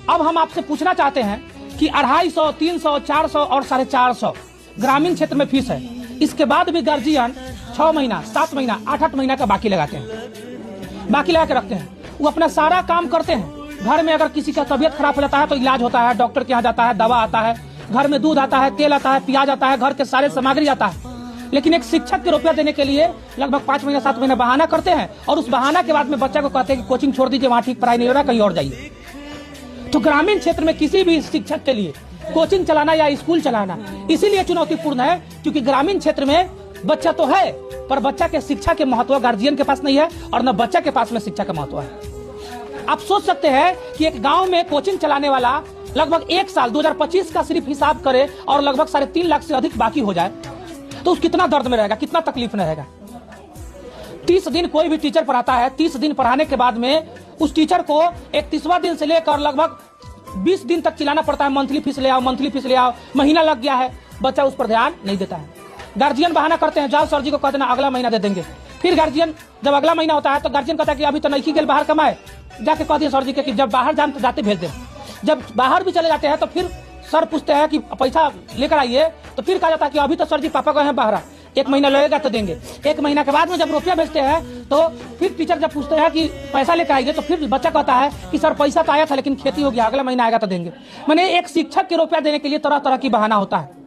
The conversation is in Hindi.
अब हम आपसे पूछना चाहते हैं कि 250, 300, 400 और 450 ग्रामीण क्षेत्र में फीस है, इसके बाद भी गार्जियन 6 महीना, 7 महीना, 8-8 महीना का बाकी लगाते हैं, बाकी लगा के रखते हैं। वो अपना सारा काम करते हैं। घर में अगर किसी का तबियत खराब हो जाता है तो इलाज होता है, डॉक्टर के यहाँ जाता है, दवा आता है, घर में दूध आता है, तेल आता है, प्याज आता है, घर के सारे सामग्री आता है। लेकिन एक शिक्षक के रुपया देने के लिए लगभग 5 महीना, 7 महीना बहाना करते हैं और उस बहाना के बाद में बच्चा को कहते हैं कि कोचिंग छोड़ दीजिए, वहां ठीक पढ़ाई नहीं हो रहा, कहीं और जाइए। तो ग्रामीण क्षेत्र में किसी भी शिक्षक के लिए कोचिंग चलाना या स्कूल चलाना इसीलिए चुनौतीपूर्ण है क्योंकि ग्रामीण क्षेत्र में बच्चा तो है पर बच्चा के शिक्षा के महत्व गार्जियन के पास नहीं है और न बच्चा के पास में शिक्षा का महत्व है। आप सोच सकते हैं कि एक गांव में कोचिंग चलाने वाला लगभग 1 साल 2025 का सिर्फ हिसाब करे और लगभग 3.5 लाख से अधिक बाकी हो जाए तो उस कितना दर्द में रहेगा, कितना तकलीफ में रहेगा। 30 दिन कोई भी टीचर पढ़ाता है, 30 दिन पढ़ाने के बाद में उस टीचर को 31वां दिन से लेकर लगभग 20 दिन तक चिल्लाना पड़ता है, मंथली फीस ले आओ, मंथली फीस ले आओ। महीना लग गया है, बच्चा उस पर ध्यान नहीं देता है। गार्जियन बहाना करते हैं, जाओ सर जी को कह देना अगला महीना दे देंगे। फिर गार्जियन जब अगला महीना होता है तो गार्जियन कहता है कि अभी तो नहीं गेल बाहर कमाए, जाके कह दिए सर जी के कि जब बाहर जाम तो जाते भेज दे। जब बाहर भी चले जाते हैं तो फिर सर पूछते हैं कि पैसा लेकर आइए, तो फिर कहा जाता है कि अभी तो सर जी पापा गए हैं बाहर, 1 महीना लगेगा तो देंगे। 1 महीना के बाद में जब रुपया भेजते हैं तो फिर टीचर जब पूछते हैं कि पैसा लेकर आइए तो फिर बच्चा कहता है कि सर पैसा तो आया था लेकिन खेती हो गया, अगला महीना आएगा तो देंगे। मैंने एक शिक्षक के रुपया देने के लिए तरह तरह की बहाना होता है।